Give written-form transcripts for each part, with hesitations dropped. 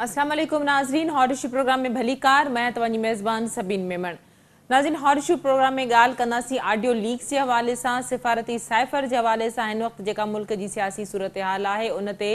अस्सलाम वालेकुम नाज़रीन, हॉट इशू प्रोग्राम में भली कार। मैं तव्हांजी मेज़बान सबीन मेमण। नाज़रीन, हॉट इशू प्रोग्राम में ॻाल्हि कंदासीं ऑडियो लीक्स जे हवाले सां, सिफ़ारती साइफ़र जे हवाले सां। हिन वक़्तु जेका मुल्क जी सियासी सूरत हाल आहे उन ते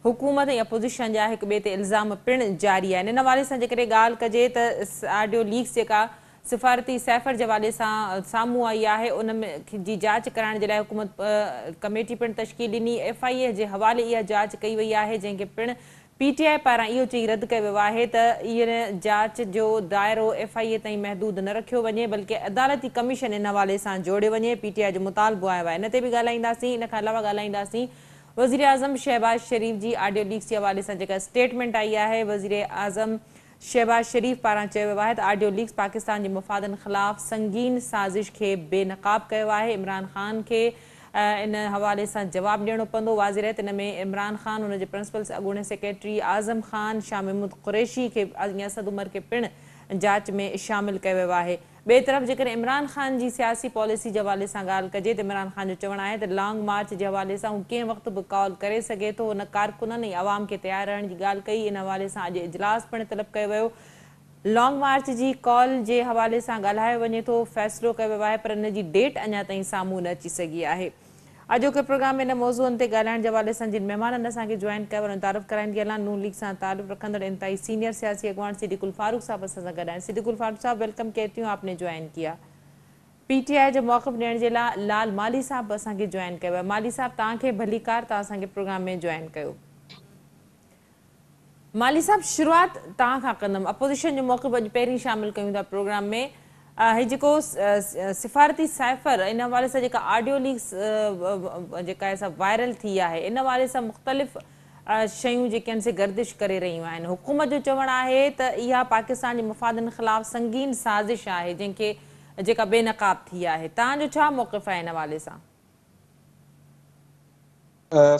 हुकूमत ऐं अपोज़िशन जा हिक ॿिए ते इल्ज़ाम पिणु जारी आहिनि। इन हवाले सां जेकॾहिं ॻाल्हि कजे त ऑडियो लीक्स जेका सिफ़ारती साइफ़र जे हवाले सां साम्हूं आई आहे उन में जी जांच कराइण जे लाइ हुकूमत कमेटी पिणु तश्कील ॾिनी। FIA जे हवाले इहा जांच कई वई आहे, जंहिंखे पिणु PTI पारां इहो चई रद्द कयो वियो आहे त इहा जांच जो दाइरो FIA ताईं महदूद न रखियो वञे, बल्कि अदालती कमीशन इन हवाले सां जोड़ियो वञे। PTI जो मुतालबो आयो आहे। इन ते बि ॻाल्हाईंदासीं। इन खां अलावा ॻाल्हाईंदासीं वज़ीर आज़म शहबाज शरीफ़ जी ऑडियो लीक्स जे हवाले सां जेका स्टेटमेंट आई आहे। वज़ीर आज़म शहबाज शरीफ़ पारां चयो वियो आहे त ऑडियो लीक्स पाकिस्तान जे मुफ़ादनि ख़िलाफ़ संगीन साज़िश खे बेनक़ाब कयो आहे। इमरान ख़ान खे इन हवाले सां जवाबु ॾियणो पवंदो। वाज़िर आहे त इन में इमरान ख़ान, हुनजे प्रिंसिपल अॻूणे सेक्रेटरी आज़म ख़ान, शाह महमूद क़ुरैशी खे असद उमर खे पिणु जांच में शामिलु कयो वियो आहे। ॿिए तरफ़ जेकॾहिं इमरान ख़ान जी सियासी पॉलिसी जे हवाले सां ॻाल्हि कजे त इमरान ख़ान जो चवणु आहे त लॉन्ग मार्च जे हवाले सां हू कंहिं वक़्तु बि कॉल करे सघे थो। हुन कारकुननि ऐं आवाम खे तयारु रहण जी ॻाल्हि कई। इन हवाले सां अॼु इजलास पिणु तलब कयो वियो। लॉन्ग मार्च जी कॉल जे हवाले सां ॻाल्हायो वञे थो, फ़ैसिलो कयो वियो आहे, पर इन जी डेट अञा ताईं साम्हूं न अची सघी आहे। अॼोके प्रोग्राम में इन मौज़ूअनि ते ॻाल्हाइण जे हवाले सां जिन महिमाननि असांखे जॉइन कयो वञो तारीफ़ कराईंदी हलां। नून लीग सां तालुक़ रखंदड़ इंतहाई सीनियर सियासी अॻवान सिद्दीकुल फारूक साहब असां सां गॾु आहिनि। सिद्दीकुल फारूक साहब, वेलकम कहती हूँ, आपने ज्वाइन किया। PTI जो मौक़िफ़ ॾियण जे लाइ लाल माली साहब असांखे जॉइन कयो आहे। माली साहब, तव्हांखे भली कार, तव्हां असांखे प्रोग्राम में जॉइन कयो। माली साहब, शुरूआत तव्हां खां कंदमि। अपोज़िशन जो मौक़िफ़ अॼु पहिरीं शामिलु कयूं था प्रोग्राम में। ही जेको सिफ़ारती साइफ़र इन हवाले सां जेका ऑडियो लीक्स जेका आहे वायरल थी आहे, इन हवाले सां मुख़्तलिफ़ शयूं जेके आहिनि से गर्दिश करे रहियूं आहिनि। हुकूमत जो चवणु आहे त इहा पाकिस्तान जे मुफ़ादनि ख़िलाफ़ संगीन साज़िश आहे, जंहिंखे जेका बेनक़ाब थी आहे। तव्हांजो छा मौक़िफ़ आहे इन हवाले सां?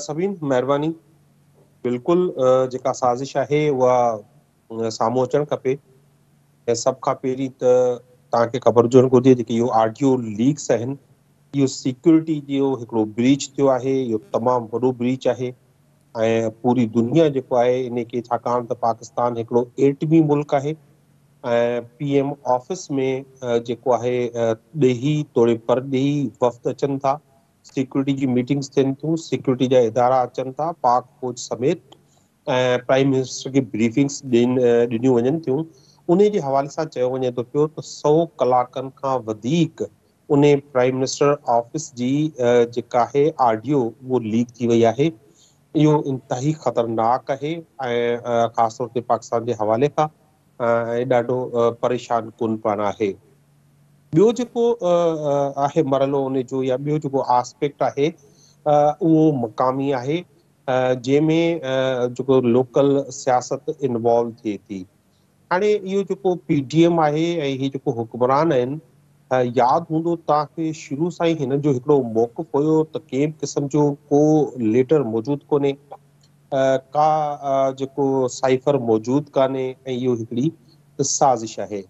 सभीन महिरबानी। बिल्कुलु जेका साज़िश आहे उहा साम्हूं अचणु खपे। ऐं सभ खां पहिरीं त तव्हांखे ख़बर हुजणु घुरिजे जेके इहो ऑडियो लीक्स आहिनि, इहो सिक्योरिटी जो हिकिड़ो ब्रीच थियो आहे। इहो तमामु वॾो ब्रीच आहे ऐं पूरी दुनिया जेको आहे इन खे, छाकाणि त पाकिस्तान हिकिड़ो एटमी मुल्क आहे ऐं PM ऑफिस में जेको आहे ॾेही तोड़े परॾेही वफ़्त अचनि था, सिक्योरिटी जी मीटिंग्स थियनि थियूं, सिक्योरिटी जा इदारा अचनि था, पाक फौज समेत, ऐं प्राइम मिनिस्टर खे ब्रीफिंग्स ॾिनियूं वञनि थियूं। उन जे हवाले सां चयो वञे थो पियो त 100 कलाकनि खां वधीक उन प्राइम मिनिस्टर ऑफिस जी जेका आहे ऑडियो उहो लीक थी वई आहे। इहो इंतिहाई ख़तरनाक आहे ऐं ख़ासि तौर ते पाकिस्तान जे हवाले खां ॾाढो परेशान कुन पाण आहे। ॿियो जेको आहे मरहलो उन जो, या ॿियो जेको आस्पेक्ट आहे उहो मक़ामी आहे, जंहिंमें जेको लोकल सियासत इन्वॉल्व थिए थी। हाणे इहो जेको PTM आहे ऐं हीअ जेको हुक्मरान आहिनि, यादि हूंदो तव्हांखे शुरू सां ई हिन जो हिकिड़ो मौक़िफ़ हुयो त कंहिं बि क़िस्म जो को लेटर मौजूदु कोन्हे, का जेको साइफ़र मौजूदु कान्हे, ऐं इहो हिकिड़ी साज़िश आहे।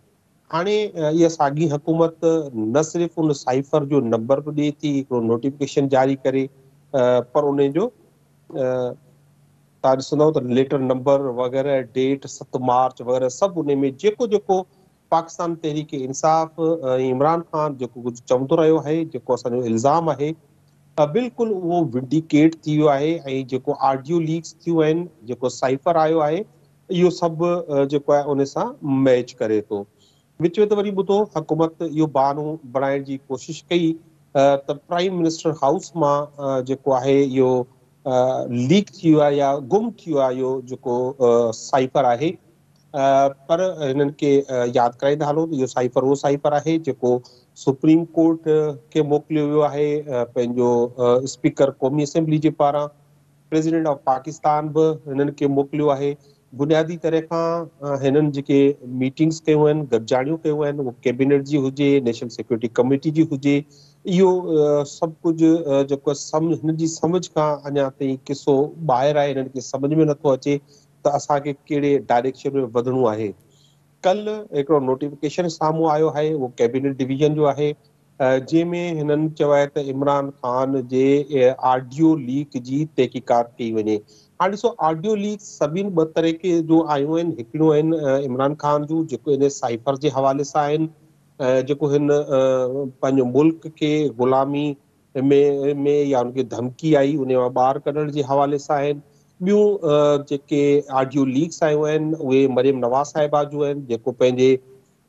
हाणे इहा साॻी हुकूमत न सिर्फ़ु उन साइफ़र जो नंबर बि ॾिए थी, हिकिड़ो नोटिफिकेशन जारी करे, पर उन जो तव्हां ॾिसंदव त लेटर नंबर वग़ैरह, डेट 7 मार्च वग़ैरह सभु उन में जेको जेको पाकिस्तान तहरीक इंसाफ़ इमरान ख़ान जेको कुझु चवंदो रहियो आहे, जेको असांजो इल्ज़ाम आहे, बिल्कुलु उहो विंडिकेट थी वियो आहे। ऐं जेको ऑडियो लीक्स थियूं आहिनि, जेको साइफ़र आयो आहे, इहो सभु जेको आहे उन सां मैच करे थो। विच में त वरी ॿुधो, हुकूमत इहो बहानो बणाइण जी कोशिशि कई त प्राइम मिनिस्टर हाउस मां जेको आहे इहो लीक थी वियो आहे या गुम थी वियो आहे इहो जेको साइफ़र आहे, पर हिननि खे यादि कराईंदा हलो त इहो साइफ़र उहो साइफ़र आहे जेको सुप्रीम कोर्ट खे मोकिलियो वियो आहे पंहिंजो स्पीकर क़ौमी असेंबली जे पारां। प्रेसिडेंट ऑफ पाकिस्तान बि हिननि खे मोकिलियो आहे। बुनियादी तरह खां हिननि जेके मीटिंग्स कयूं आहिनि, गॾिजाणियूं कयूं आहिनि, उहो कैबिनेट जी हुजे, नेशनल सिक्योरिटी कमेटी जी हुजे, इहो सभु कुझु जेको हिन जी सम्झ खां अञा ताईं किसो ॿाहिरि आहे। हिननि खे सम्झ में नथो अचे त असांखे कहिड़े डायरेक्शन में वधणो आहे। कल्ह हिकिड़ो नोटिफिकेशन साम्हूं आयो आहे, उहो कैबिनेट डिवीजन जो आहे, जंहिंमें हिननि चयो आहे त इमरान ख़ान जे ऑडियो लीक जी तहक़ीक़ात कई वञे। हाँ ॾिसो, ऑडियो लीक सभिनि ॿ तरीक़े जो आयूं आहिनि। हिकिड़ियूं आहिनि इमरान ख़ान जूं, जेको इन साइफर जे हवाले सां आहिनि, जेको हिन पंहिंजो मुल्क खे ग़ुलामी में या उनखे धमकी आई उन मां ॿाहिरि कढण जे हवाले सां आहिनि। ॿियूं जेके ऑडियो लीक्स आयूं आहिनि उहे मरियम नवाज़ साहिबा जूं आहिनि, जेको पंहिंजे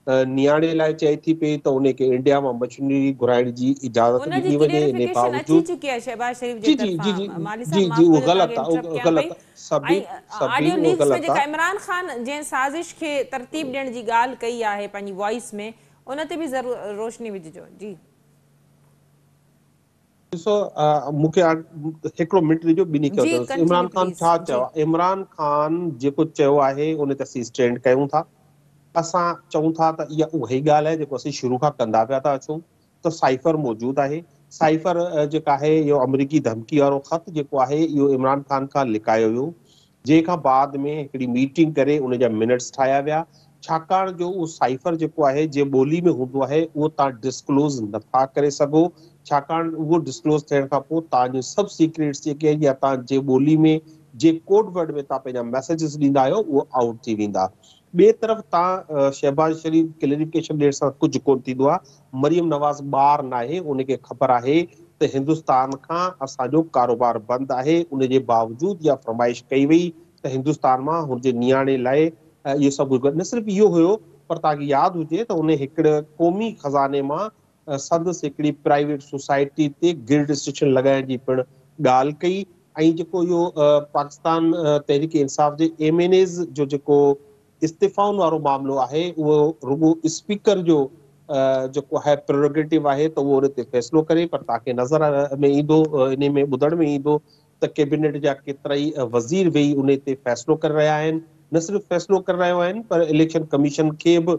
नियाणे लाइ चए थी पई त उनखे इंडिया मां मशीनरी घुराइण जी इजाज़त उनजी ॾिनी वञे। इन क्लियरिफिकेशन अची बावजूद चुकी आहे शहबाज शरीफ़ जे जी जी जी जी तरफ़ां। माली जी साहब जी माफ़ उहो कजो तव्हांखे ग़लति आहे, इंटरप्ट उहो कयां पई। ग़लति आहे, ऐं ऑडियो सभिनि उहो लीक्स में ग़लति जेका आहे। इमरान ख़ान जंहिं साज़िश खे तरतीब ॾियण जी ॻाल्हि कई आहे पंहिंजी वॉइस में, उन ते बि ज़रूरु रोशनी विझिजो। जी ॾिसो, मूंखे हिकिड़ो मिंट ॾिजो, ॿिन्ही खे जी ॿुधायांसि इमरान कंटिन्यू ख़ान प्लीज़। छा चयो जी आहे। इमरान ख़ान जेको चयो आहे उन ते असीं स्टैंड कयूं था। असां चऊं था त इहा उहा ई ॻाल्हि आहे जेको असीं शुरू खां कंदा पिया था अचूं, त साइफर मौजूदु आहे। साइफर जेका आहे इहो अमरीकी धमकी वारो ख़त जेको आहे इहो इमरान ख़ान खां लिकायो वियो, जंहिंखां बाद में हिकिड़ी मीटिंग करे उन जा मिनट्स ठाहिया विया। छाकाणि जो उहो साइफर जेको आहे जंहिं ॿोली में हूंदो आहे उहो तव्हां डिस्क्लोज़ नथा करे सघो, छाकाणि उहो डिस्क्लोज़ थियण खां पोइ तव्हांजो सभु सीक्रेट्स जेके आहिनि या तव्हां जे ॿोली में जे कोड वर्ड में तव्हां पंहिंजा मैसेजिस ॾींदा आहियो उहो आउट थी वेंदा। ॿिए तरफ़ तव्हां शहबाज शरीफ़ क्लेरिफिकेशन ॾियण सां कुझु कोन थींदो आहे। मरियम नवाज़ ॿार न आहे, उनखे ख़बर आहे त हिंदुस्तान खां असांजो कारोबार बंदि आहे। उनजे बावजूदि इहा फरमाइश कई वई त हिंदुस्तान मां हुनजे नियाणे लाइ इहो सभु न सिर्फ़ु इहो हुयो, पर तव्हांखे यादि हुजे त उन हिकिड़े क़ौमी खज़ाने मां संदसि हिकिड़ी प्राइवेट सोसाइटी ते गिल्ड स्टेशन लॻाइण जी पिणु ॻाल्हि कई। ऐं जेको इहो पाकिस्तान तहरीक इंसाफ़ जे MNAs जो जेको इस्तीफ़ाउनि वारो मामिलो आहे उहो रुॻो स्पीकर जो जेको आहे प्रेरोगेटिव आहे त उहो उन ते फ़ैसिलो करे। पर तव्हांखे नज़र में ईंदो, इन में ॿुधण में ईंदो त कैबिनेट जा केतिरा ई वज़ीर वेही उन ते फ़ैसिलो करे रहिया आहिनि। न सिर्फ़ु फ़ैसिलो करे रहिया आहिनि पर इलेक्शन कमीशन खे बि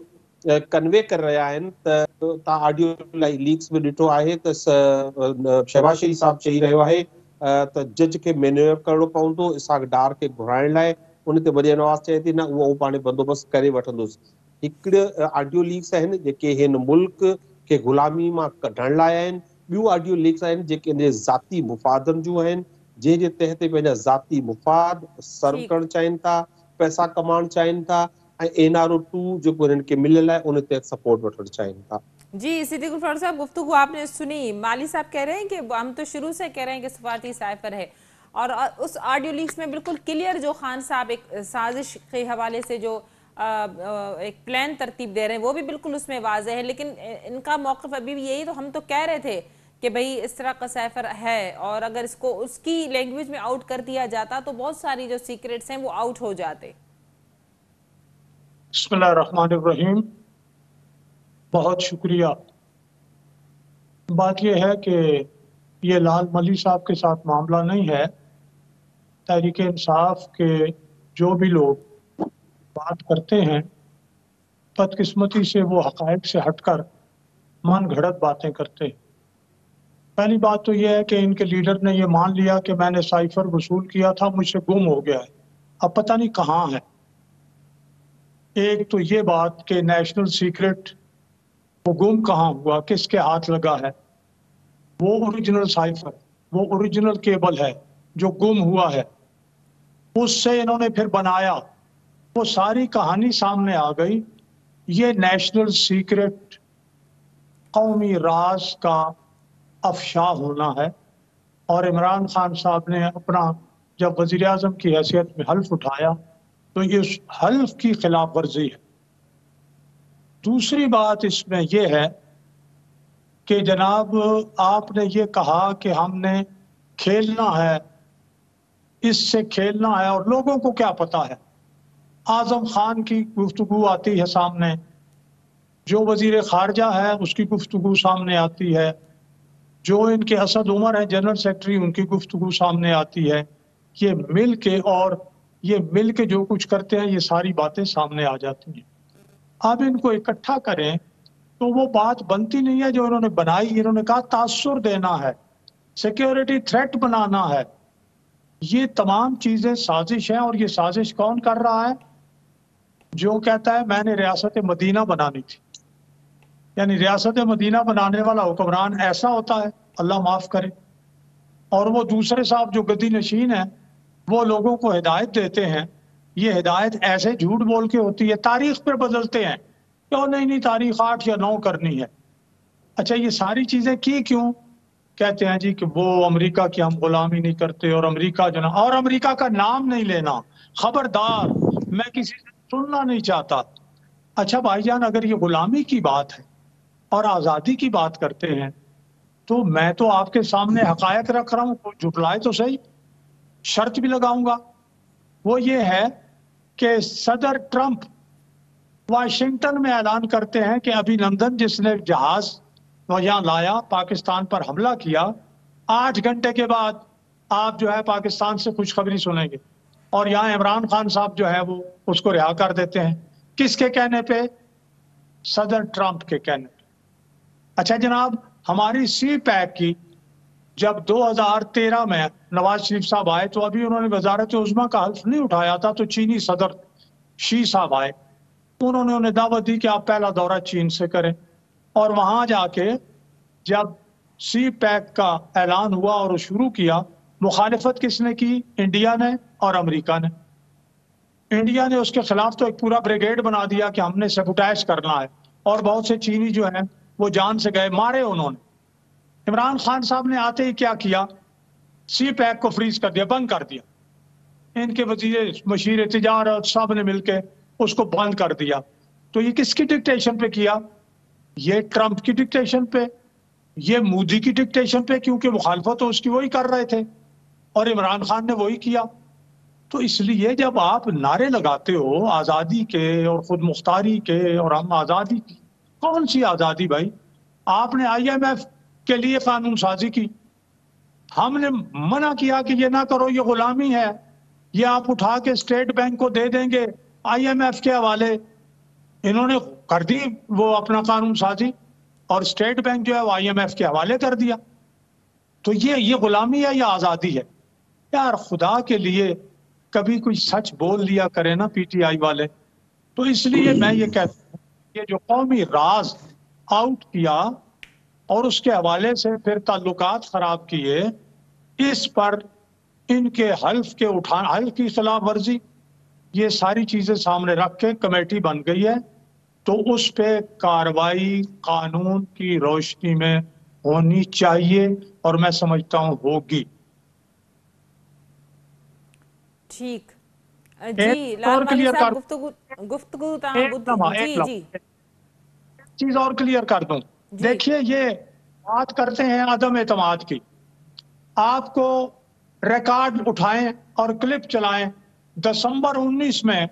कन्वे करे रहिया आहिनि। त तव्हां ऑडियो लीक्स में ॾिठो आहे त शहबाज शरीफ़ साहब चई रहियो आहे त जज खे मैन्यूअर करणो पवंदो इसहाक डार खे घुराइण लाइ। उन ते मरियम नवाज़ चए थी न उहो पाण बंदोबस्तु करे वठंदुसि। हिकिड़े ऑडियो लीक्स आहिनि जेके हिन मुल्क खे ग़ुलामी मां कढण लाइ आहिनि। ॿियूं ऑडियो लीक्स आहिनि जेके इन ज़ाती मुफ़ादनि जूं आहिनि, जंहिंजे तहत पंहिंजा ज़ाती मुफ़ाद सर्व ठीकु। करणु चाहिनि था, पैसा कमाइणु चाहिनि था, ऐं NRO2 जेको हिननि खे मिलियल आहे उन ते सपोर्ट वठणु चाहिनि था। जी सिद्दीक गुफर साहब, गुफ्तगू आपने सुनी। माली साहब कह रहे हैं कि हम तो शुरू से कह रहे हैं कि सफारती साइफर है, और उस ऑडियो लीक्स में बिल्कुल क्लियर जो खान साहब एक साजिश के हवाले से जो एक प्लान तरतीब दे रहे हैं वो भी बिल्कुल उसमें वाज़ेह है। लेकिन इनका मौक़िफ़ अभी भी यही, तो हम तो कह रहे थे कि भाई इस तरह का साइफर है और अगर इसको उसकी लैंग्वेज में आउट कर दिया जाता तो बहुत सारी जो सीक्रेट्स हैं वो आउट हो जाते। बिस्मिल्लाहिर्रहमानिर्रहीम। बहुत शुक्रिया। बात यह है कि ये लाल मली साहब के साथ मामला नहीं है। तहरीक इंसाफ के जो भी लोग बात करते हैं, बदकिस्मती से वो हक़ाइक़ से हटकर मन घड़त बातें करते हैं। पहली बात तो यह है कि इनके लीडर ने ये मान लिया कि मैंने साइफर वसूल किया था, मुझसे गुम हो गया है, अब पता नहीं कहाँ है। एक तो ये बात कि नेशनल सीक्रेट वो गुम कहाँ हुआ, किसके हाथ लगा है, वो ओरिजिनल साइफर, वो ओरिजिनल केबल है जो गुम हुआ है, उससे इन्होंने फिर बनाया, वो सारी कहानी सामने आ गई। ये नेशनल सीक्रेट कौमी राज का अफशा होना है, और इमरान खान साहब ने अपना जब वज़ीर आज़म की हैसियत में हल्फ उठाया तो ये उस हल्फ की खिलाफ वर्जी है। दूसरी बात इसमें यह है कि जनाब आपने ये कहा कि हमने खेलना है, इससे खेलना है, और लोगों को क्या पता है। आजम खान की गुफ्तगू आती है सामने, जो वजीर खारजा है उसकी गुफ्तगू सामने आती है, जो इनके असद उमर है जनरल सेक्रेटरी उनकी गुफ्तगू सामने आती है। ये मिल के जो कुछ करते हैं ये सारी बातें सामने आ जाती हैं। अब इनको इकट्ठा करें तो वो बात बनती नहीं है जो इन्होंने बनाई। इन्होंने कहा तासुर देना है, सिक्योरिटी थ्रेट बनाना है। ये तमाम चीजें साजिश हैं, और ये साजिश कौन कर रहा है? जो कहता है मैंने रियासत मदीना बनानी थी, यानी रियासत मदीना बनाने वाला हुक्मरान ऐसा होता है, अल्लाह माफ करे। और वो दूसरे साहब जो गद्दी नशीन है वो लोगों को हिदायत देते हैं। ये हिदायत ऐसे झूठ बोल के होती है, तारीख पर बदलते हैं क्यों नहीं तारीख 8 या 9 करनी है। अच्छा, ये सारी चीजें की क्यों? कहते हैं जी कि वो अमेरिका की हम गुलामी नहीं करते, और अमेरिका जो ना, और अमेरिका का नाम नहीं लेना, खबरदार, मैं किसी से सुनना नहीं चाहता। अच्छा भाईजान, अगर ये गुलामी की बात है और आज़ादी की बात करते हैं, तो मैं तो आपके सामने हकायक रख रहा हूँ, कोई झुटलाए तो सही, शर्त भी लगाऊंगा। वो ये है कि सदर ट्रंप वाशिंगटन में ऐलान करते हैं कि अभिनंदन जिसने जहाज यहाँ लाया, पाकिस्तान पर हमला किया, 8 घंटे के बाद आप जो है पाकिस्तान से खुशखबरी सुनेंगे। और यहाँ इमरान खान साहब जो है वो उसको रिहा कर देते हैं। किसके कहने पे? सदर ट्रंप के कहने पे। अच्छा जनाब, हमारी सी पैक की जब 2013 में नवाज शरीफ साहब आए, तो अभी उन्होंने वजारत उज़्मा का हल्फ नहीं उठाया था, तो चीनी सदर शी साहब आए, उन्होंने उन्हें दावत दी कि आप पहला दौरा चीन से करें। और वहां जाके जब सी पैक का ऐलान हुआ और शुरू किया, मुखालिफत किसने की? इंडिया ने और अमेरिका ने। इंडिया ने उसके खिलाफ तो एक पूरा ब्रिगेड बना दिया कि हमने सबुटाइज करना है, और बहुत से चीनी जो है वो जान से गए, मारे उन्होंने। इमरान खान साहब ने आते ही क्या किया? सी पैक को फ्रीज कर दिया, बंद कर दिया। इनके वजीर मशीर तिजारत सब ने मिलकर उसको बंद कर दिया। तो ये किसकी डिक्टेशन पे किया? ये ट्रंप की डिक्टेशन पे, ये मोदी की डिक्टेशन पे, क्योंकि मुखालफत तो उसकी वही कर रहे थे और इमरान खान ने वही किया। तो इसलिए जब आप नारे लगाते हो आज़ादी के और खुद मुख्तारी के और हम आज़ादी की, कौन सी आज़ादी भाई? आपने IMF के लिए कानून साजी की, हमने मना किया कि ये ना करो, ये गुलामी है, ये आप उठा के स्टेट बैंक को दे देंगे IMF के हवाले। इन्होंने कर दी वो अपना कानून साजी, और स्टेट बैंक जो है वो IMF के हवाले कर दिया। तो ये गुलामी है या आज़ादी है? यार खुदा के लिए कभी कोई सच बोल लिया करे ना PTI वाले। तो इसलिए मैं ये कहता हूँ, ये जो कौमी राज आउट किया और उसके हवाले से फिर ताल्लुकात खराब किए, इस पर इनके हल्फ की खिलाफ वर्जी, ये सारी चीजें सामने रख के कमेटी बन गई है। तो उस पे कार्रवाई कानून की रोशनी में होनी चाहिए, और मैं समझता हूँ होगी। ठीक जी, लाल माली साहब गुफ्तगू जी चीज और क्लियर कर दूं। देखिए, ये बात करते हैं अदम एतमाद की, आपको रिकॉर्ड उठाएं और क्लिप चलाएं। दिसंबर 19 में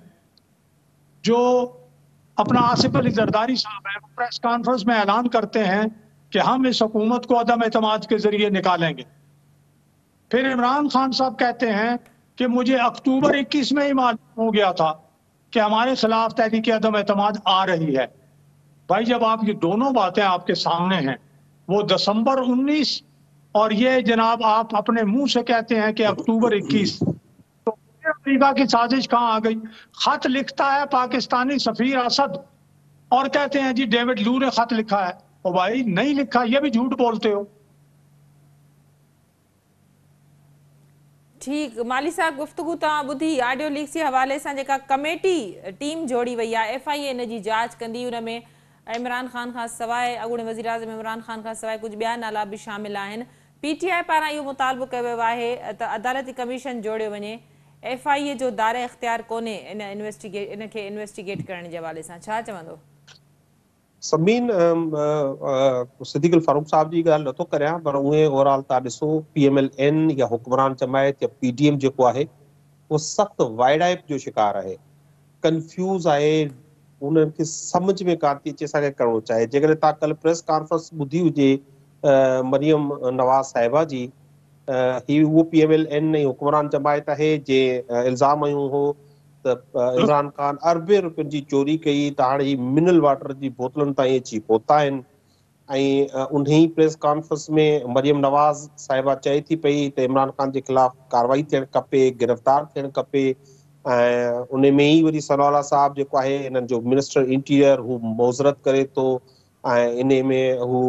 जो अपना आसिफ अली जरदारी साहब है, प्रेस कॉन्फ्रेंस में ऐलान करते हैं कि हम इस हुकूमत को अदम एतमाद के जरिए निकालेंगे। फिर इमरान खान साहब कहते हैं कि मुझे अक्टूबर 21 में ही मालूम हो गया था कि हमारे खिलाफ तहरीक अदम एतमाद आ रही है। भाई, जब आप ये दोनों बातें आपके सामने हैं, वो दिसंबर 19 और ये जनाब आप अपने मुंह से कहते हैं कि अक्टूबर 21, तो अमेरिका की साजिश कहाँ आ गई? खत लिखता है पाकिस्तानी सफीर असद और कहते हैं जी डेविड लू ने खत लिखा है। ओ भाई, नहीं लिखा, ये भी झूठ बोलते हो। ठीक, माली साहब गुफ्तगू तव्हां ॿुधी ऑडियो लीक जे हवाले सां जेका कमेटी टीम जोड़ी वई आहे, FIA इन जी जांच कंदी, उन में इमरान खान खां सवाइ अॻूणे वज़ीर आज़म इमरान खान खां सवाइ कुझु ॿिया नाला बि शामिल आहिनि। PTI पारां इहो मुतालबो कयो वियो आहे त अदालती कमीशन जोड़ियो वञे। FIA जो दायरे इख्तियार कोन्हे इनखे इन्वेस्टिगेट करण जे हवाले सां, छा चवंदो? समीन, सिद्दीक़ फारूक साहब जी ॻाल्हि नथो करियां, पर उहे ओवरऑल तव्हां ॾिसो PMLN या हुक्मरान जमायत या PDM जेको आहे उहो सख़्तु वाइडाइप जो शिकार आहे, कंफ्यूज़ आहे, उन्हनि खे सम्झ में कान थी अचे असांखे करिणो चाहे। जेकॾहिं तव्हां कल्ह प्रेस कॉन्फ्रेंस ॿुधी हुजे मरियम नवाज़ साहिबा जी, ही उहो PMLN ऐं हुक्मरान जमायत आहे जे इल्ज़ाम आयूं हो त इमरान खान अरबे रुपयनि जी चोरी कई, त हाणे ही मिनरल वाटर जी बोतलनि ताईं अची पहुता आहिनि। ऐं उन्ही प्रेस कॉन्फ्रेंस में मरियम नवाज़ साहिबा चए थी पई त इमरान खान जे ख़िलाफ़ कार्रवाई थियणु खपे, गिरफ़्तार थियणु खपे। ऐं उन में ई वरी सनाउल्लाह साहब जेको आहे इन्हनि जो मिनिस्टर इंटीरियर, हू मोज़रत करे थो ऐं इन में हू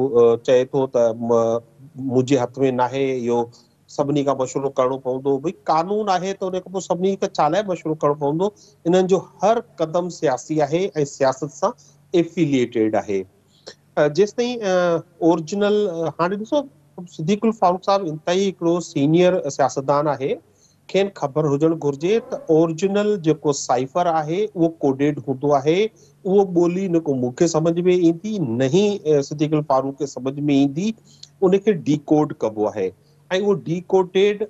चए थो त मुंहिंजे हथ में नाहे इहो सभिनी खां मशवरो करणो पवंदो, भई कानून आहे त उन खां पोइ सभिनी खां छा लाइ मशवरो करणो पवंदो। इन्हनि जो हर क़दम सियासी आहे ऐं सियासत सां एफिलिएटेड आहे। जेसिताईं ओरिजिनल हाणे ॾिसो सिद्दीकुल फारूक साहब इंतई हिकिड़ो सीनियर सियासतदान आहे, खेनि ख़बर हुजणु घुर्जे त ओरिजिनल जेको साइफर आहे उहो कोडेड हूंदो आहे। उहो ॿोली न को मूंखे सम्झ में ईंदी, न ही सिद्दीकुल फारूक खे सम्झ में ईंदी, उनखे डीकोड कबो आहे। ऐं उहो डीकोडेड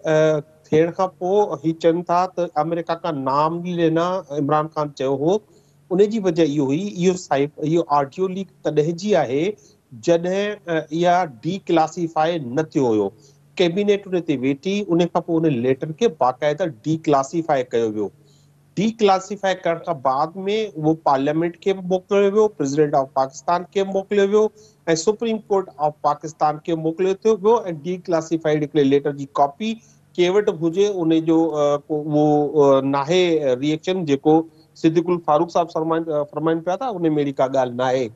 थियण खां पोइ ही चवनि था त अमेरिका का नाम ही लेना इमरान ख़ान चयो हो। उनजी वजह इहो हुई, इहो ऑडियो लीक तॾहिं जी आहे जॾहिं इहा डीक्लासीफाई न थियो हुयो। कैबिनेट उन ते वेठी, उन खां पोइ उन लेटर खे बाक़ाइदा डीक्लासीफाई कयो वियो। डीक्लासीफाई करण खां बाद में उहो पार्लियामेंट खे मोकिलियो वियो, प्रेसिडेंट ऑफ पाकिस्तान खे मोकिलियो वियो ऐं सुप्रीम कोर्ट ऑफ पाकिस्तान खे मोकिलियो वियो। ऐं डीक्लासीफाइड हिकिड़े लेटर जी कॉपी कंहिं वटि हुजे, उन जो उहो नाहे रिएक्शन जेको सिद्दीकुल फारूक साहब फरमाइनि पिया था, उन में अहिड़ी का ॻाल्हि न आहे।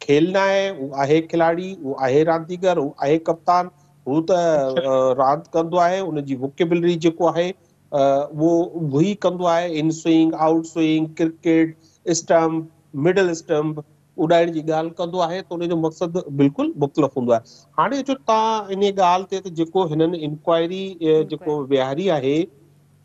खेल न आहे, उहो आहे खिलाड़ी, उहो आहे रांदीगर, उहो आहे कप्तान, हू त रांदि कंदो आहे। उनजी वोकेबलरी जेको आहे वो ही कंदो आहे, in swing, out swing, cricket, stump, middle stump उॾाइण जी ॻाल्हि कंदो आहे, त उनजो मक़सदु बिल्कुलु मुख़्तलिफ़ हूंदो आहे। हाणे अचो तव्हां इन ॻाल्हि ते त जेको हिननि इंक्वायरी जेको विहारी आहे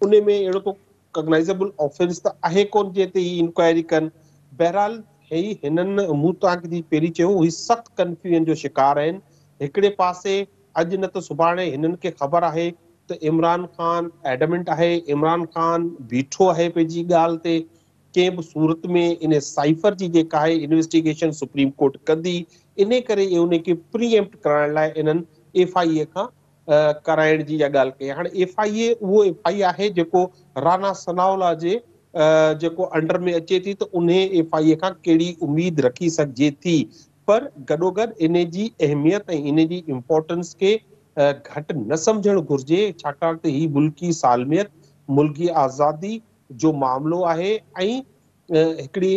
उन में अहिड़ो को कॉग्नाइजेबल ऑफेंस त आहे कोन जंहिं ते ही इंक्वायरी कनि। बहरहाल हिननि मूं तव्हांखे पहिरीं चयो, ही सख़्त कंफ्यूजन जो शिकार आहिनि। हिकिड़े पासे अॼु न त सुभाणे हिननि खे ख़बर आहे त इमरान ख़ान एडमेंट आहे, इमरान ख़ान बीठो आहे पंहिंजी ॻाल्हि ते, कंहिं बि सूरत में इन साइफर जी जेका आहे इन्वेस्टिगेशन सुप्रीम कोर्ट कंदी। इन करे उनखे प्रीएम्प्ट करण लाइ इन्हनि FIA खां कराइण जी इहा ॻाल्हि कई। हाणे FIA उहो FIA आहे जेको राना सनाउल्लाह जे जेको अंडर में अचे थी, त उन FIA खां कहिड़ी उमेद रखी सघिजे थी। पर गॾोगॾु इन जी अहमियत ऐं इन जी इम्पोर्टेंस खे घटि न सम्झणु घुर्जे, छाकाणि त ही मुल्की सालमियत, मुल्की आज़ादी जो मामिलो आहे ऐं हिकिड़ी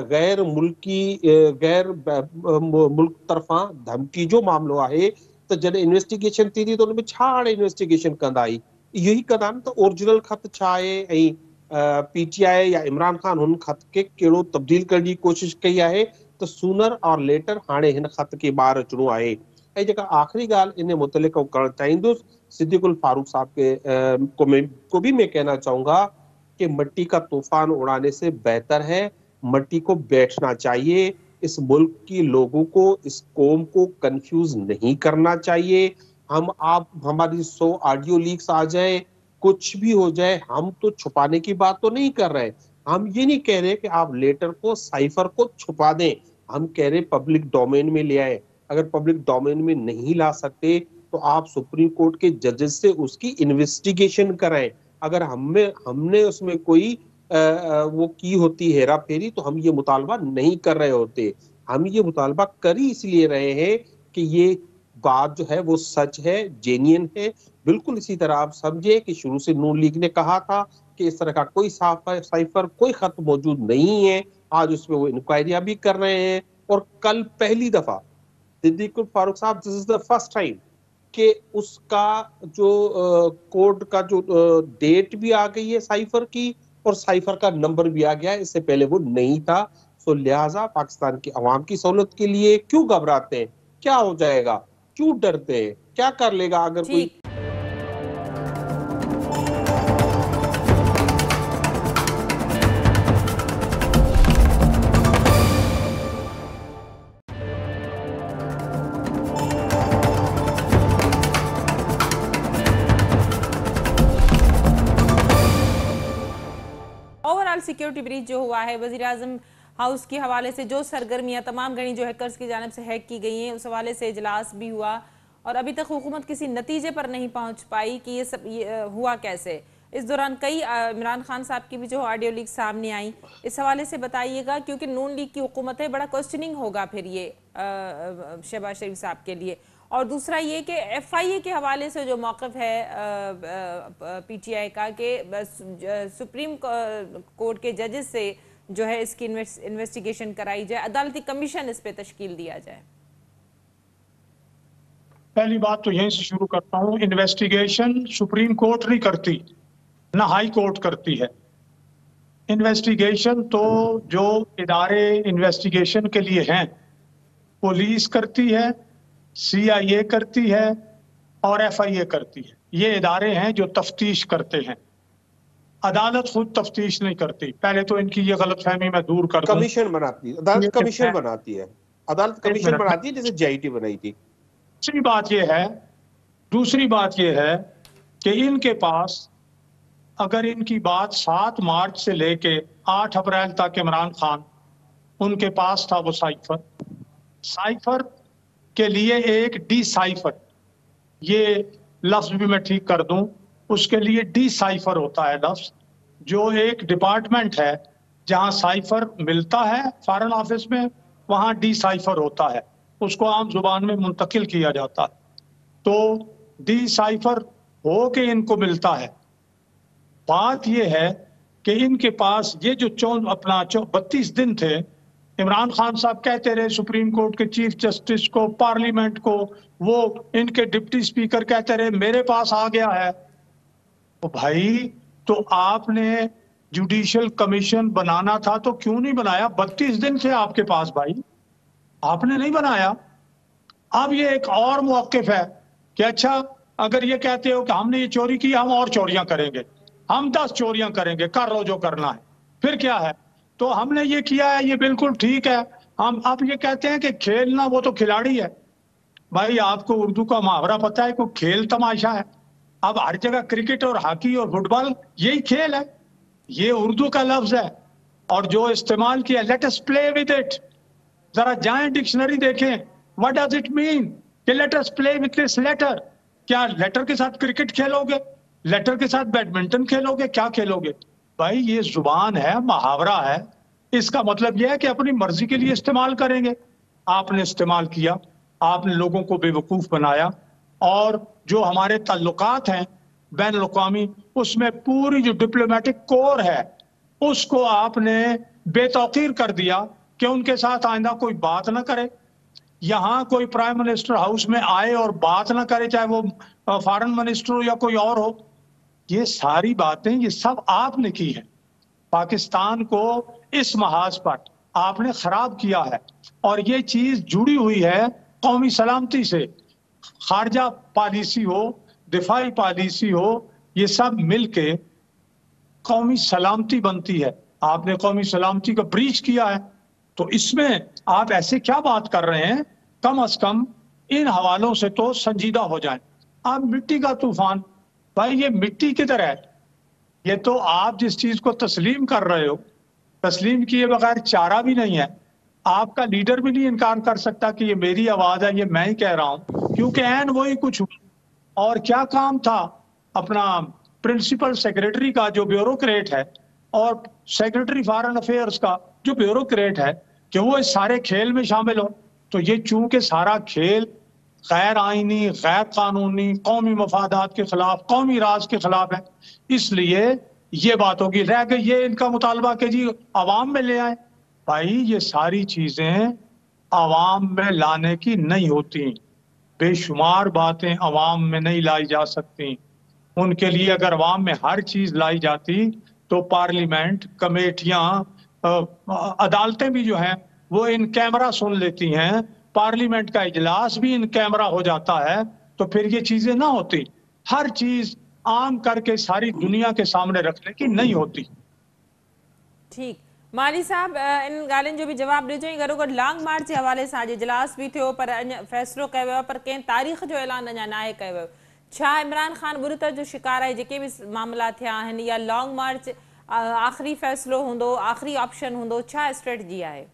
गैर मुल्की गैर मुल्क तरफ़ां धमकी जो मामिलो आहे। त जॾहिं इन्वेस्टिगेशन थी त उन में छा हाणे इन्वेस्टिगेशन कंदा? इहो ई कंदा न त ओरिजिनल ख़त छा आहे ऐं PTI या इमरान ख़ान हुन ख़त खे कहिड़ो तब्दील करण जी कोशिशि कई आहे, त सूनर और लेटर हाणे हिन ख़त खे ॿाहिरि अचिणो आहे। ऐं जेका आख़िरी ॻाल्हि इन मुतलिक़ करणु चाहींदुसि, सिद्दीकुल फारूक साहब के को भी मैं कहना चाहूंगा कि मट्टी का तूफान उड़ाने से बेहतर है मट्टी को बैठना चाहिए। इस मुल्क की लोगों को, इस कौम को कंफ्यूज नहीं करना चाहिए। आप हमारी 100 ऑडियो लीक्स आ जाए, कुछ भी हो जाए, हम तो छुपाने की बात तो नहीं कर रहे। हम ये नहीं कह रहे कि आप लेटर को, साइफर को छुपा दें। हम कह रहे पब्लिक डोमेन में ले आए। अगर पब्लिक डोमेन में नहीं ला सकते तो आप सुप्रीम कोर्ट के जजेस से उसकी इन्वेस्टिगेशन कराएं। अगर हमने उसमें कोई वो की होती हेरा फेरी तो हम ये मुतालबा नहीं कर रहे होते। हम ये मुतालबा कर ही इसलिए रहे हैं कि ये बात जो है वो सच है, जेन्युइन है। बिल्कुल इसी तरह आप समझे कि शुरू से नून लीग ने कहा था कि इस तरह का कोई साइफर, कोई खत मौजूद नहीं है। आज उसमें वो इंक्वायरियां भी कर रहे हैं और कल पहली दफा सिद्दीकुल फारूक साहब, this is the first time कि उसका जो कोड का जो डेट भी आ गई है साइफर की और साइफर का नंबर भी आ गया है। इससे पहले वो नहीं था। सो लिहाजा पाकिस्तान की आवाम की सहूलत के लिए क्यों घबराते हैं? क्या हो जाएगा? क्यों डरते हैं? क्या कर लेगा अगर कोई? ओवरऑल सिक्योरिटी ब्रीच जो हुआ है, वजीर आजम हाउस के हवाले से जो सरगर्मियां तमाम गणी जो हैकर्स की जानिब से हैक की गई हैं, उस हवाले से इजलास भी हुआ और अभी तक हुकूमत किसी नतीजे पर नहीं पहुंच पाई कि ये सब हुआ कैसे। इस दौरान कई इमरान खान साहब की भी जो ऑडियो लीक सामने आई, इस हवाले से बताइएगा, क्योंकि नून लीग की हुकूमत है, बड़ा क्वेश्चनिंग होगा फिर ये शहबाज शरीफ साहब के लिए। और दूसरा ये कि FIA के हवाले से जो मौक़िफ़ है PTI का कि सुप्रीम कोर्ट के जजेस से जो है इसकी इन्वेस्टिगेशन कराई जाए, अदालती कमीशन इस पे तश्कील दिया जाए। पहली बात तो यहीं से शुरू करता हूँ, इन्वेस्टिगेशन सुप्रीम कोर्ट नहीं करती, ना हाई कोर्ट करती है। इन्वेस्टिगेशन तो जो इदारे इन्वेस्टिगेशन के लिए हैं, पुलिस करती है, CIA करती है और FIA करती है। ये इदारे हैं जो तफ्तीश करते हैं। अदालत खुद तफ्तीश नहीं करती। पहले तो इनकी ये गलतफहमी मैं दूर कर दूं। कमीशन बनाती है अदालत, कमीशन बनाती है अदालत, कमीशन बनाती है, जैसे JIT बनाई थी। दूसरी बात ये है कि इनके पास, अगर इनकी बात 7 मार्च से लेके 8 अप्रैल तक इमरान खान, उनके पास था वो साइफर के लिए एक डिसाइफर, ये लफ्ज भी मैं ठीक कर दूं, उसके लिए डिसाइफर होता है लफ्ज, जो एक डिपार्टमेंट है जहां साइफर मिलता है फॉरेन ऑफिस में, वहां डिसाइफर होता है, उसको आम जुबान में मुंतकिल किया जाता है। तो डिसाइफर हो के इनको मिलता है। बात यह है कि इनके पास ये जो 32 दिन थे, इमरान खान साहब कहते रहे सुप्रीम कोर्ट के चीफ जस्टिस को, पार्लियामेंट को, वो इनके डिप्टी स्पीकर कहते रहे मेरे पास आ गया है। तो भाई, तो आपने जुडिशियल कमीशन बनाना था तो क्यों नहीं बनाया? 32 दिन थे आपके पास भाई, आपने नहीं बनाया। अब ये एक और मौक़िफ़ है कि अच्छा, अगर ये कहते हो कि हमने ये चोरी की, हम और चोरियां करेंगे, हम 10 चोरियां करेंगे, कर लो जो करना है, फिर क्या है, तो हमने ये किया है, ये बिल्कुल ठीक है। हम अब ये कहते हैं कि खेलना, वो तो खिलाड़ी है। भाई, आपको उर्दू का मुहावरा पता है, कोई खेल तमाशा है? अब हर जगह क्रिकेट और हॉकी और फुटबॉल यही खेल है, ये उर्दू का लफ्ज है और जो इस्तेमाल किया, let us play with it. जरा जाएं डिक्शनरी देखें, व्हाट डज इट मीन कि let us play with this letter. क्या लेटर के साथ क्रिकेट खेलोगे? लेटर के साथ बैडमिंटन खेलोगे? क्या खेलोगे? भाई, ये जुबान है, मुहावरा है, इसका मतलब यह है कि अपनी मर्जी के लिए इस्तेमाल करेंगे। आपने इस्तेमाल किया, आपने लोगों को बेवकूफ बनाया, और जो हमारे ताल्लुकात हैं बैन अल-अक़वामी, उसमें पूरी जो डिप्लोमेटिक कोर है उसको आपने बेतौकीर कर दिया कि उनके साथ आइंदा कोई बात ना करे। यहाँ कोई प्राइम मिनिस्टर हाउस में आए और बात ना करे, चाहे वो फॉरेन मिनिस्टर हो या कोई और हो। ये सारी बातें, ये सब आपने की है। पाकिस्तान को इस महाज पर आपने खराब किया है, और ये चीज जुड़ी हुई है कौमी सलामती से। खारजा पॉलिसी हो, दिफाई पॉलिसी हो, ये सब मिलके कौमी सलामती बनती है। आपने कौमी सलामती का ब्रीच किया है, तो इसमें आप ऐसे क्या बात कर रहे हैं? कम से कम इन हवालों से तो संजीदा हो जाए। आप मिट्टी का तूफान, भाई ये मिट्टी की तरह है। ये तो आप जिस चीज को तस्लीम कर रहे हो, तस्लीम किए बगैर चारा भी नहीं है। आपका लीडर भी नहीं इनकार कर सकता कि ये मेरी आवाज है, ये मैं ही कह रहा हूं, क्योंकि एन वही कुछ हुआ। और क्या काम था अपना प्रिंसिपल सेक्रेटरी का जो ब्यूरोक्रेट है, और सेक्रेटरी फॉरेन अफेयर्स का जो ब्यूरोक्रेट है, कि वो इस सारे खेल में शामिल हो। तो ये चूंकि सारा खेल गैर आईनी, गैर कानूनी, कौमी मफादात के खिलाफ, कौमी राज के खिलाफ है, इसलिए ये बात होगी। रह गई ये इनका मुतालबा कि जी आवाम में ले आए। भाई, ये सारी चीजें आवाम में लाने की नहीं होती। बेशुमार बातें आवाम में नहीं लाई जा सकती। उनके लिए अगर आवाम में हर चीज लाई जाती तो पार्लियामेंट, कमेटियां, अदालतें भी जो हैं वो इन कैमरा सुन लेती हैं, पार्लियामेंट का इजलास भी इन कैमरा हो जाता है, तो फिर ये चीजें ना होती। हर चीज आम करके सारी दुनिया के सामने रखने की नहीं होती। ठीक, माली साहब, इन ॻाल्हियुनि जो बि जवाब ॾिजो। ऐं गॾोगॾु लॉन्ग मार्च जे हवाले सां अॼु इजलास बि थियो, पर अञा फ़ैसिलो कयो वियो, पर कंहिं तारीख़ जो ऐलान अञा नाहे कयो वियो। छा इमरान खान बुरत जो शिकार आहे? जेके बि मामला थिया आहिनि, या लॉन्ग मार्च आख़िरी फ़ैसिलो हूंदो, आख़िरी ऑप्शन हूंदो, छा स्ट्रेटजी आहे?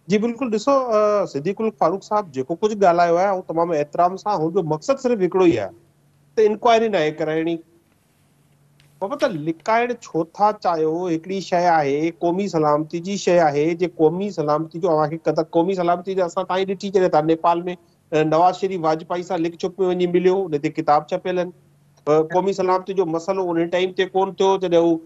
जी बिल्कुल, ॾिसो, सिद्दीक़ उल फारूक साहब जेको कुछ ॻाल्हायो आहे, उहो तमामु एतिराम सां, हुनजो मक़सदु सिर्फ़ु हिकिड़ो ई आहे त इंक्वायरी नाहे कराइणी। बाबा, त लिकाइण छो था चाहियो? हिकिड़ी शइ आहे, क़ौमी सलामती जी शइ आहे, जे क़ौमी सलामती जो अवांखे क़ौमी सलामती जो असां ताईं ॾिठी छॾिया था। नेपाल में नवाज़ शरीफ वाजपेयी सां लिख चुप में वञी मिलियो, उन ते किताब छपियल आहिनि। क़ौमी सलामती जो मसइलो उन टाइम ते कोन थियो जॾहिं हू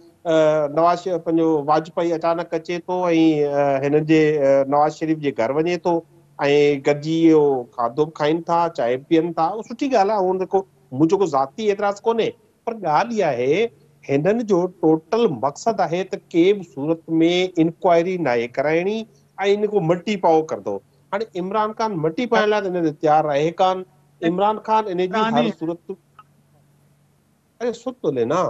नवाज़ पंहिंजो वाजपेयी अचानक अचे थो ऐं हिननि जे नवाज़ शरीफ जे घर वञे थो, ऐं गॾिजी इहो खाधो बि खाइनि था, चांहि पीअनि था, उहो सुठी ॻाल्हि आहे। उहो जेको मुंहिंजो को ज़ाती एतिराज़ कोन्हे, पर ॻाल्हि इहा आहे हिननि जो टोटल मक़सदु आहे त के बि सूरत में इंक्वायरी नाहे कराइणी ऐं इन को मटी पाओ करंदो। हाणे इमरान ख़ान मटी पाइण लाइ त हिन तयारु आहे कान। इमरान ख़ान इन जी हर सूरत अरे सुन तो लेना।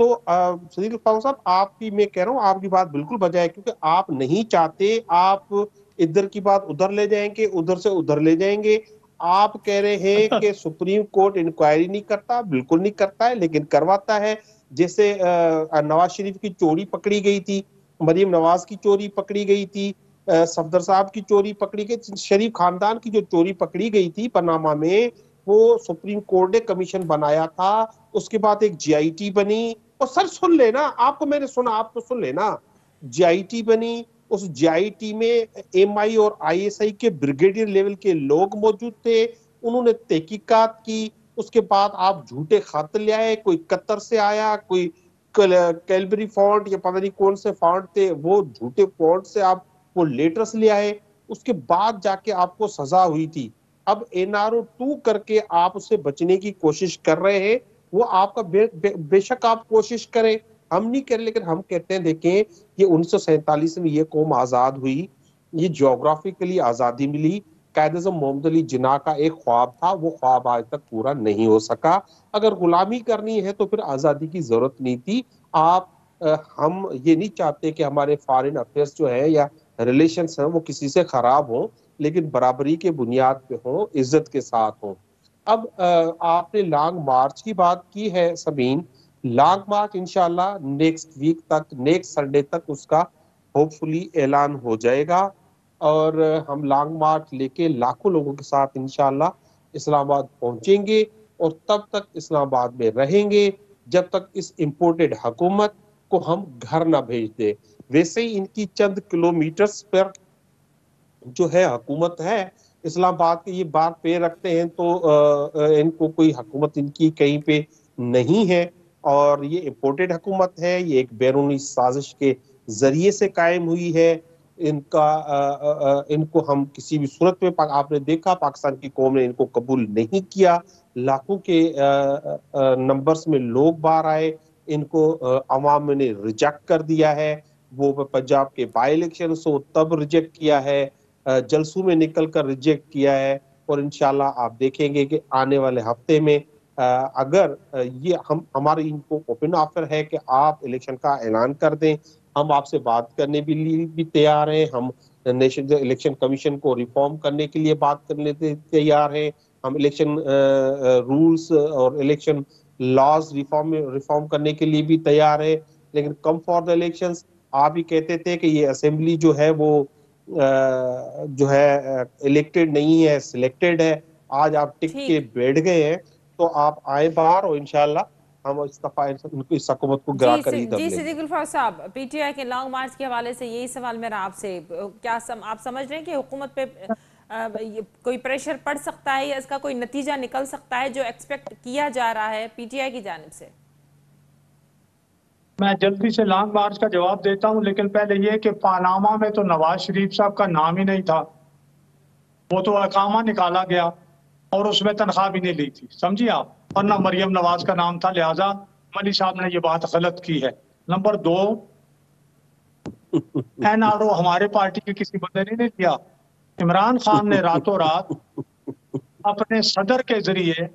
तो सदीक फारूक साहब, आपकी मैं कह रहा हूँ, आपकी बात बिल्कुल बजाय है, क्योंकि आप नहीं चाहते, आप इधर की बात उधर ले जाएंगे, उधर से उधर ले जाएंगे। आप कह रहे हैं कि सुप्रीम कोर्ट इंक्वायरी नहीं करता, बिल्कुल नहीं करता है, लेकिन करवाता है। जैसे नवाज शरीफ की चोरी पकड़ी गई थी, मरीम नवाज की चोरी पकड़ी गई थी, सफदर साहब की चोरी पकड़ी गई, शरीफ खानदान की जो चोरी पकड़ी गई थी पनामा में, वो सुप्रीम कोर्ट ने कमीशन बनाया था। उसके बाद एक जीआईटी बनी, और सर सुन लेना, आपको मैंने सुना, आप तो सुन लेना। जीआईटी बनी, उस जीआईटी में एमआई और आईएसआई के ब्रिगेडियर लेवल के लोग मौजूद थे, उन्होंने तहकीकात की। उसके बाद आप झूठे खत ले आए, कोई कतर से आया, कोई कैलबरी फॉन्ट या पता नहीं कौन से फॉन्ट थे, वो झूठे फॉन्ट से आप वो लेटर्स ले आए। उसके बाद जाके आपको सजा हुई थी। अब एनआरओ 2 करके आप उससे बचने की कोशिश कर रहे हैं। वो आपका बेशक आप कोशिश करें, हम नहीं कर, लेकिन हम कहते हैं देखें, ये 1947 में ये कौम आजाद हुई, ये ज्योग्राफिकली आजादी मिली। कायद-ए-आज़म मोहम्मद अली जिन्ना का एक ख्वाब था, वो ख्वाब आज तक पूरा नहीं हो सका। अगर गुलामी करनी है तो फिर आजादी की जरूरत नहीं थी। हम ये नहीं चाहते कि हमारे फॉरेन अफेयर्स जो है या रिलेशंस हैं वो किसी से खराब हो, लेकिन बराबरी के बुनियाद पे हो, इज्जत के साथ हो। अब आपने लॉन्ग मार्च की बात की है सबीन, लॉन्ग मार्च इंशाल्लाह नेक्स्ट वीक तक, नेक्स्ट संडे तक उसका होपफुली ऐलान हो जाएगा, और हम लॉन्ग मार्च लेके लाखों लोगों के साथ इंशाल्लाह इस्लामाबाद पहुंचेंगे, और तब तक इस्लामाबाद में रहेंगे जब तक इस इम्पोर्टेड हुकूमत को हम घर ना भेज दे। वैसे ही इनकी चंद किलोमीटर्स पर जो है हुकूमत है, इस्लामाबाद के ये बात पे रखते हैं, तो इनको कोई हुकूमत इनकी कहीं पे नहीं है, और ये इम्पोर्टेड हुकूमत है, ये एक बैरूनी साजिश के जरिए से कायम हुई है। इनको हम किसी भी सूरत में, आपने देखा पाकिस्तान की कौम ने इनको कबूल नहीं किया। लाखों के नंबर्स में लोग बाहर आए, इनको अवाम ने रिजेक्ट कर दिया है। वो पंजाब के बाई इलेक्शन से तब रिजेक्ट किया है, जलसों में निकलकर रिजेक्ट किया है, और इंशाल्लाह आप देखेंगे कि आने वाले हफ्ते में अगर ये हमारे इनको ओपन ऑफर है कि आप इलेक्शन का ऐलान कर दें, हम आपसे बात करने के लिए भी तैयार हैं। हम नेशनल इलेक्शन कमीशन को रिफॉर्म करने के लिए बात करने के तैयार हैं। हम इलेक्शन रूल्स और इलेक्शन लॉज रिफॉर्म करने के लिए भी तैयार है। लेकिन कम फॉर द इलेक्शंस, आप ही कहते थे कि ये असेंबली जो है वो जो है इलेक्टेड नहीं है, सिलेक्टेड है। आज आप टिक के बैठ गए हैं, तो आप आए बाहर, और इंशाल्लाह हम इस हुकूमत को गिरा कर ही दम लेंगे। जी सिद्दीक गुलफार साहब, पीटीआई के लॉन्ग मार्च के हवाले से यही सवाल मेरा आपसे, क्या आप समझ रहे हैं कि हुकूमत पे कोई प्रेशर पड़ सकता है, या इसका कोई नतीजा निकल सकता है जो एक्सपेक्ट किया जा रहा है पीटीआई की जानिब से? मैं जल्दी से लॉन्ग मार्च का जवाब देता हूं, लेकिन पहले ये कि पानामा में तो नवाज शरीफ साहब का नाम ही नहीं था, वो तो अकामा निकाला गया और उसमें तनख्वाह भी नहीं ली थी, समझिए आप, और ना मरियम नवाज का नाम था, लिहाजा मलिक साहब ने ये बात गलत की है। नंबर 2, एनआरओ हमारे पार्टी के किसी बंदे ने नहीं दिया। इमरान खान ने रातों रात अपने सदर के जरिए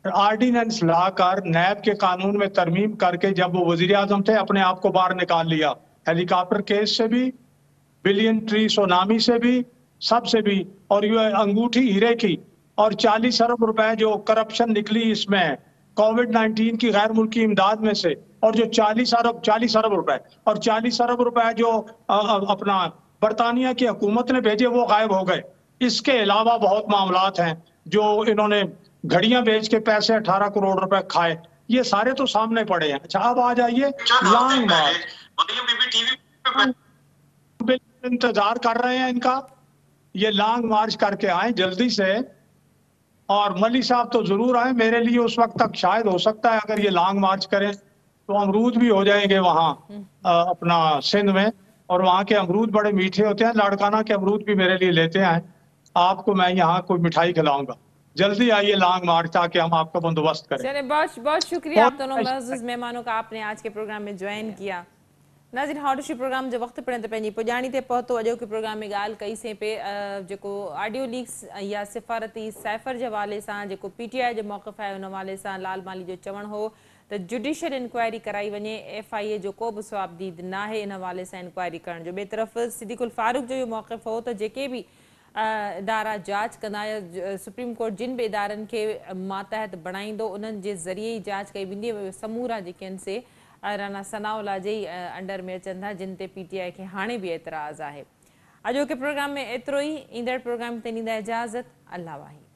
ऑर्डिनेंस लाकर नैब के कानून में तरमीम करके, जब वो वजीर आजम थे, अपने आप को बाहर निकाल लिया। हेलीकॉप्टर केस से भी, बिलियन ट्री सोनामी से भी, सबसे भी, और ये अंगूठी हीरे की, और 40 अरब रुपए जो करप्शन निकली इसमें कोविड-19 की गैर मुल्की इमदाद में से, और जो 40 अरब रुपए और 40 अरब रुपए जो अपना बरतानिया की हुकूमत ने भेजे, वो गायब हो गए। इसके अलावा बहुत मामलात हैं जो इन्होंने घड़ियां बेच के पैसे 18 करोड़ रुपए खाए, ये सारे तो सामने पड़े हैं। अच्छा, अब आ जाइए लॉन्ग मार्च, इंतजार कर रहे हैं इनका, ये लॉन्ग मार्च करके आए जल्दी से, और मलिक साहब तो जरूर आए। मेरे लिए उस वक्त तक शायद हो सकता है अगर ये लॉन्ग मार्च करें तो अमरूद भी हो जाएंगे वहां अपना सिंध में, और वहाँ के अमरूद बड़े मीठे होते हैं। लाड़काना के अमरूद भी मेरे लिए लेते हैं, आपको मैं यहाँ कोई मिठाई खिलाऊंगा। जल्दी आइए लॉन्ग मार्च, ताकि हम आपका बंदोबस्त करें। चलिए, बहुत बहुत शुक्रिया आप दोनों और मुअज़्ज़ज़ मेहमानों का, आपने आज के प्रोग्राम में ज्वाइन किया। नाज़रीन, हॉट प्रोग्राम जो वक्त पड़े तो पंहिंजी पुॼाणी ते पहुतो। अॼो के प्रोग्राम में ॻाल्हि कई से पे जेको ऑडियो लीक्स या सिफारती साइफ़र जे हवाले सां जेको PTI जो मौक़िफ़ आहे उन हवाले सां लाल माली जो चवणु हो त जुडिशियल इंक्वायरी कराई वञे, FIA जो को बि सवाबदीद न आहे इन हवाले सां इंक्वायरी करण जो। ॿिए तरफ़ सिद्दीकुल फारूक जो इहो मौक़िफ़ हो त जेके बि इदारा जांच कंदा या सुप्रीम कोर्ट जिन बि इदारनि खे मातहत बणाईंदो उन्हनि जे ज़रिए ई जांच कई वेंदी। समूरा जेके आहिनि से राना सनाउल्लाह जे अंडर में अचनि था, जिन ते PTI खे हाणे बि एतिराज़ आहे। अॼोके प्रोग्राम में एतिरो ई। ईंदड़ प्रोग्राम ते ॾींदा इजाज़त। अल्लाह वाहिद।